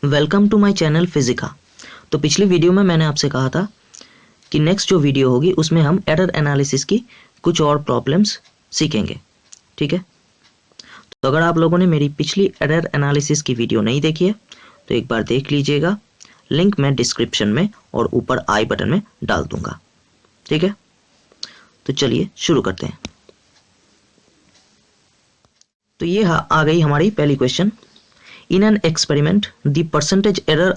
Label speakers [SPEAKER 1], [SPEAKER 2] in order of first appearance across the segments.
[SPEAKER 1] Welcome to my channel Physica. तो पिछली video में मैंने आपसे कहा था कि नेक्स्ट जो वीडियो होगी उसमें हम एरर एनालिसिस की कुछ और प्रॉब्लम्स सीखेंगे। ठीक है, तो अगर आप लोगों ने मेरी पिछली एरर एनालिसिस की वीडियो नहीं देखी है तो एक बार देख लीजिएगा। लिंक मैं डिस्क्रिप्शन में और ऊपर आई बटन में डाल दूंगा। ठीक है, तो चलिए शुरू करते हैं। तो ये आ गई हमारी पहली question. In an experiment, the percentage error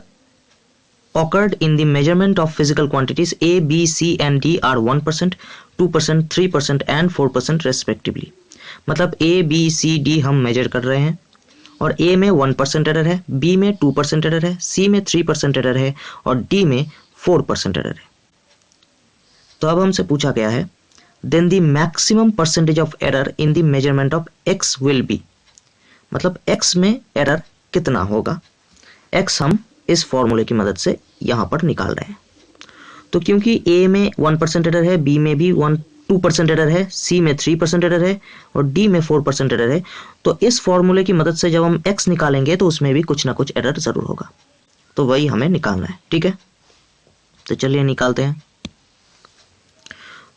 [SPEAKER 1] occurred in the measurement of physical quantities A, B, C and D are 1%, 2%, 3% and 4% respectively। मतलब A, B, C, D हम मेजर कर रहे हैं और A में 1% एरर है, B में 2% एरर है, C में 3% एरर है और D में 4% एरर है। तो अब हमसे पूछा गया है then the maximum percentage of error in the measurement of X will be। मतलब X में एरर कितना होगा। x हम इस फॉर्मूले की मदद से यहां पर निकाल रहे हैं। तो क्योंकि a में 1% एरर है, b में भी 2% एरर है, c में 3% एरर है और d में 4% एरर है, तो इस फॉर्मूले की मदद से जब हम x निकालेंगे तो उसमें भी कुछ ना कुछ एरर जरूर होगा। तो वही हमें निकालना है। ठीक है, तो चलिए निकालते हैं।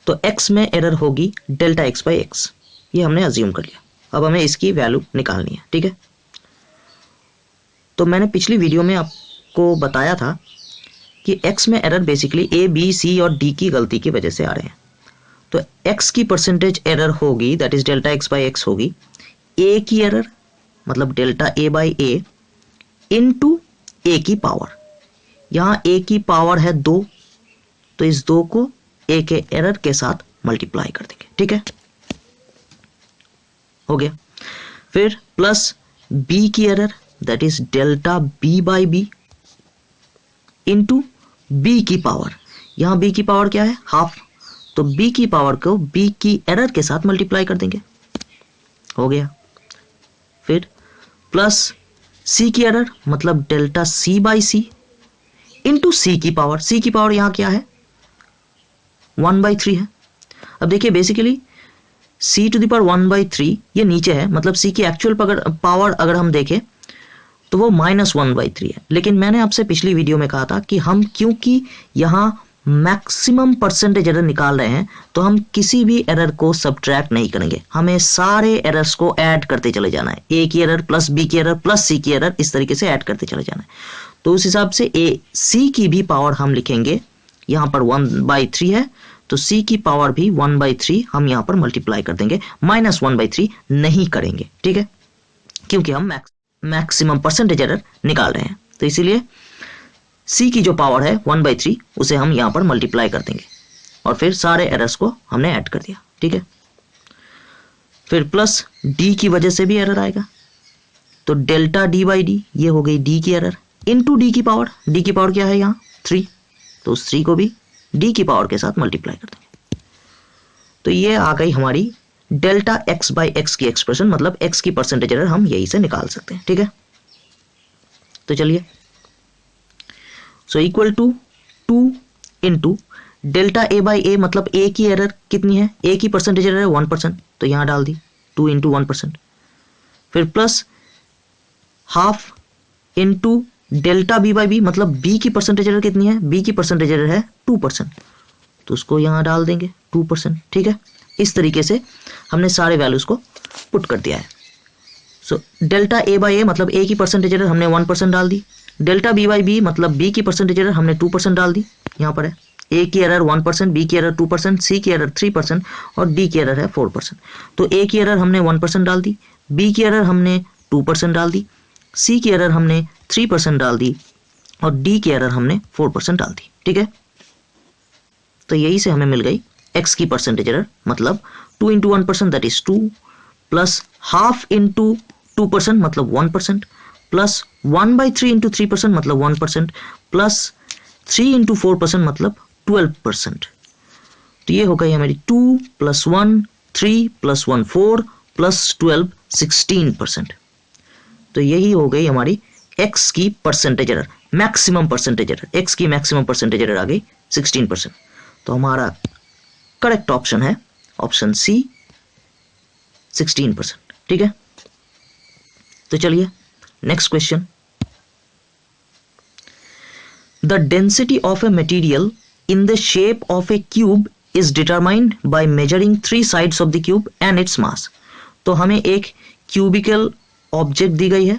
[SPEAKER 1] तो x में एरर होगी डेल्टा x बाई एक्स, ये हमने अज्यूम कर लिया। अब हमें इसकी वैल्यू निकालनी है। ठीक है, तो मैंने पिछली वीडियो में आपको बताया था कि x में error basically a, b, c और d की गलती की वजह से आ रहे हैं। तो x की परसेंटेज एरर होगी that is delta x by x होगी a की एरर मतलब delta a by A into a की पावर। यहां a की पावर है 2, तो इस 2 को a के एरर के साथ मल्टीप्लाई कर देंगे। ठीक है, हो गया। फिर प्लस b की error that is delta b by B into b की पावर। यहां b की पावर क्या है? हाफ, तो b की पावर को b की एरर के साथ मल्टीप्लाई कर देंगे। हो गया। फिर प्लस c की एरर मतलब delta c by C into c की पावर। c की पावर यहां क्या है? 1/3 है। अब देखिए basically c to the power 1/3 ये नीचे है, मतलब c की एक्चुअल पावर अगर हम देखें तो वो -1/3 है। लेकिन मैंने आपसे पिछली वीडियो में कहा था कि हम क्योंकि यहां मैक्सिमम परसेंटेज एरर निकाल रहे हैं तो हम किसी भी एरर को सब्ट्रैक्ट नहीं करेंगे, हमें सारे एरर्स को ऐड करते चले जाना है। a की एरर प्लस b की एरर प्लस c की एरर, इस तरीके से ऐड करते चले जाना है। तो उस हिसाब से c की भी पावर हम लिखेंगे, यहां पर 1/3 है तो c की पावर भी 1/3 हम यहां पर मल्टीप्लाई कर देंगे, -1/3 नहीं करेंगे। ठीक है, क्योंकि हम मैक्सिमम परसेंटेज एरर निकाल रहे हैं, तो इसीलिए c की जो पावर है 1/3 उसे हम यहां पर मल्टीप्लाई कर देंगे और फिर सारे एरर्स को हमने ऐड कर दिया। ठीक है, फिर प्लस d की वजह से भी एरर आएगा, तो डेल्टा d बाई डी, ये हो गई d की एरर इनटू d की पावर। d की पावर क्या है यहाँ? 3, तो उस 3 को भी d की पावर के साथ मल्टीप्लाई कर देंगे। तो ये आ गई हमारी डेल्टा x बाई एक्स की एक्सप्रेशन, मतलब x की परसेंटेज एरर हम यही से निकाल सकते हैं। ठीक है, तो चलिए, so equal to 2 into delta a by a, मतलब a की एरर कितनी है? a की परसेंटेज एरर है 1%, तो यहां डाल दी 2 इंटू 1%। फिर plus half into delta b by B, मतलब b की परसेंटेज एरर कितनी है? b की परसेंटेज एरर है 2%, तो उसको यहां डाल देंगे 2%। ठीक है, इस तरीके से हमने सारे वैल्यूज को पुट कर दिया है। So delta a by a मतलब a की परसेंटेज एरर हमने 1% डाल दी, डेल्टा b बाई बी मतलब b की परसेंटेज एरर हमने 2% डाल दी। यहाँ पर है a की एरर 1%, b की एरर 2%, c की एरर 3% और d की एरर है 4%। तो a की एरर हमने 1% डाल दी, b की एरर हमने 2% डाल दी, c की एरर हमने 3% डाल दी और d की एरर हमने 4% डाल दी। ठीक है, तो यही से हमें मिल गई x की परसेंटेज एरर, मतलब 2 into 1% that is 2, plus half into 2% मतलब 1%, प्लस 1/3 इंटू 3% मतलब 1%, प्लस 3 इंटू 4% मतलब 12%। तो ये हो गई हमारी 2 + 1 3 + 1 4 + 12 16%। तो यही हो गई हमारी x की percentage error, maximum percentage error. x की मैक्सिमम परसेंटेज एरर आ गई 16%। तो हमारा करेक्ट ऑप्शन है ऑप्शन सी 16%। ठीक है, तो चलिए next question. The density of a material in the shape of A cube is determined by measuring 3 sides of the cube and its mass. तो हमें एक क्यूबिकल ऑब्जेक्ट दी गई है,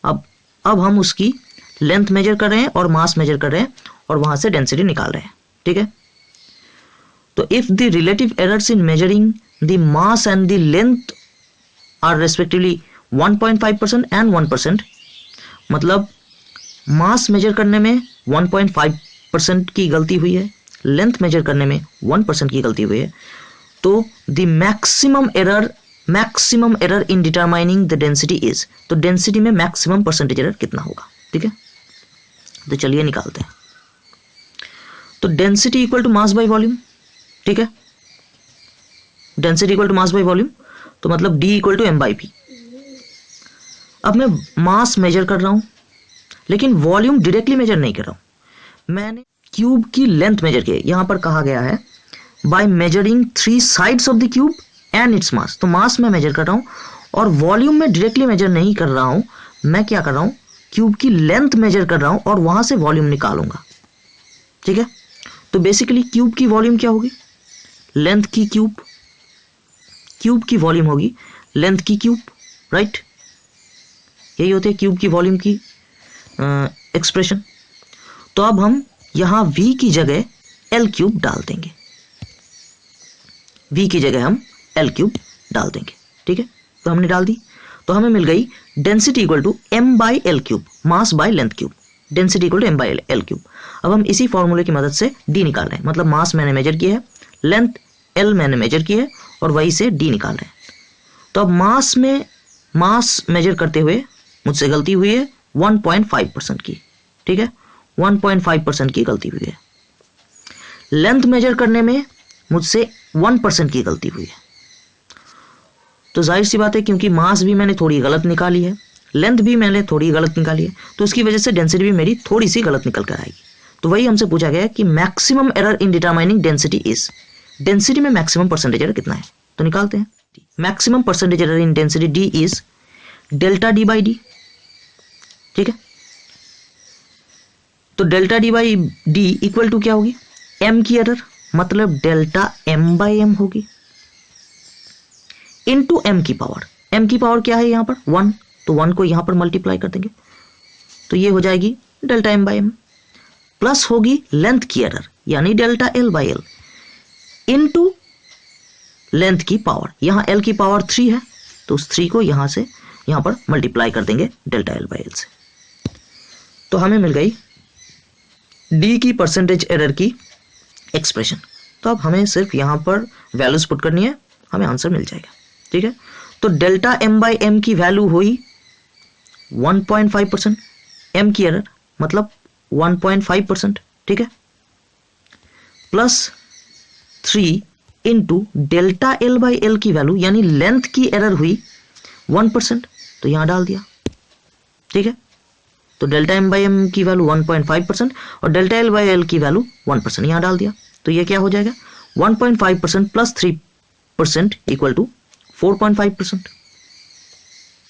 [SPEAKER 1] अब हम उसकी लेंथ मेजर कर रहे हैं और मास मेजर कर रहे हैं और वहां से डेंसिटी निकाल रहे हैं, ठीक है। तो if the relative errors in measuring the mass and the length are respectively 1.5% and 1%, मतलब मास मेजर करने में 1.5% की गलती हुई है, लेंथ मेजर करने में 1% की गलती हुई है, तो the maximum error in determining the density is, तो डेंसिटी में मैक्सिमम परसेंटेज एरर कितना होगा, ठीक है। तो चलिए निकालते हैं। तो density equal to mass by volume, ठीक है, density equal to mass by volume, तो मतलब D इक्वल टू m/p। अब मैं मास मेजर कर रहा हूं लेकिन वॉल्यूम डायरेक्टली मेजर नहीं कर रहा हूं, मैंने क्यूब की लेंथ मेजर की है। यहां पर कहा गया है by measuring 3 sides of the cube and its mass, तो मास में मेजर कर रहा हूं और वॉल्यूम में डायरेक्टली मेजर नहीं कर रहा हूं, मैं क्या कर रहा हूं, क्यूब की लेंथ मेजर कर रहा हूं और वहां से वॉल्यूम निकालूंगा, ठीक है। तो बेसिकली क्यूब की वॉल्यूम क्या होगी, लेंथ की क्यूब की वॉल्यूम होगी लेंथ की क्यूब, राइट। यही होते हैं क्यूब की वॉल्यूम की एक्सप्रेशन। तो अब हम यहां v की जगह L³ डाल देंगे, v की जगह हम L³ डाल देंगे, ठीक है। तो हमने डाल दी, तो हमें मिल गई density equal to m/L³, mass by length cube, density equal to m/L³। अब हम इसी फॉर्मूले की मदद से d निकाल रहे हैं, मतलब मास मैंने मेजर किया है, लेंथ L मैंने मेजर की है और वही से d निकाल रहे हैं। तो अब मास मेजर करते हुए मुझसे गलती हुई है 1.5% की, ठीक है, 1.5% की गलती हुई है। लेंथ मेजर करने में मुझसे 1% की गलती हुई है। तो जाहिर सी बात है क्योंकि मास भी मैंने थोड़ी गलत निकाली है, लेंथ भी मैंने थोड़ी गलत निकाली है, तो इसकी वजह से डेंसिटी भी मेरी थोड़ी सी गलत निकल कर आएगी। तो वही हमसे पूछा गया है कि maximum error in determining density is, density में मैक्सिमम परसेंटेज एरर कितना है, तो निकालते हैं। Maximum percentage error in density D is delta D/D, ठीक है। तो डेल्टा D/D इक्वल टू क्या होगी, m की एरर, मतलब डेल्टा m/m होगी इनटू m की पावर। m की पावर क्या है यहां पर 1, तो 1 को यहां पर मल्टीप्लाई कर देंगे, तो ये हो जाएगी डेल्टा m/m, प्लस होगी लेंथ की एरर यानी डेल्टा L/L इनटू लेंथ की पावर, यहां L की पावर 3 है, तो उस 3 को यहां से यहां पर मल्टीप्लाई कर देंगे डेल्टा L/L से। तो हमें मिल गई D की परसेंटेज एरर की एक्सप्रेशन। तो अब हमें सिर्फ यहां पर वैल्यूज पुट करनी है, हमें आंसर मिल जाएगा, ठीक है। तो डेल्टा m/m की वैल्यू हुई 1.5%, m की एरर मतलब 1.5%, ठीक है, प्लस 3 इंटू डेल्टा L/L की वैल्यू यानी लेंथ की एरर हुई 1%, तो यहां डाल दिया, ठीक है। तो डेल्टा m/m की वैल्यू 1.5% और डेल्टा L/L की वैल्यू 1%, यहां डाल दिया, तो ये क्या हो जाएगा 1.5% प्लस 3% इक्वल टू 4.5%।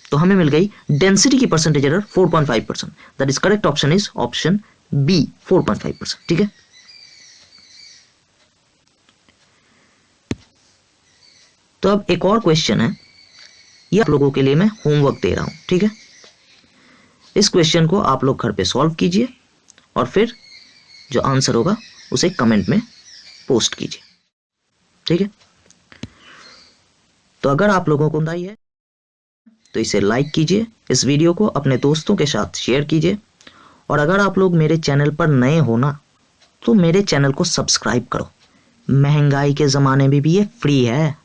[SPEAKER 1] तो हमें मिल गई डेंसिटी की percentage error 4.5%, that is correct option is option B 4.5%, ठीक है। तो अब एक और क्वेश्चन है, ये आप लोगों के लिए मैं होमवर्क दे रहा हूं, ठीक है। इस क्वेश्चन को आप लोग घर पे सॉल्व कीजिए और फिर जो आंसर होगा उसे कमेंट में पोस्ट कीजिए, ठीक है। तो अगर आप लोगों को पसंद आई है तो इसे लाइक कीजिए, इस वीडियो को अपने दोस्तों के साथ शेयर कीजिए, और अगर आप लोग मेरे चैनल पर नए हो ना तो मेरे चैनल को सब्सक्राइब करो, महंगाई के ज़माने में भी ये फ्री है।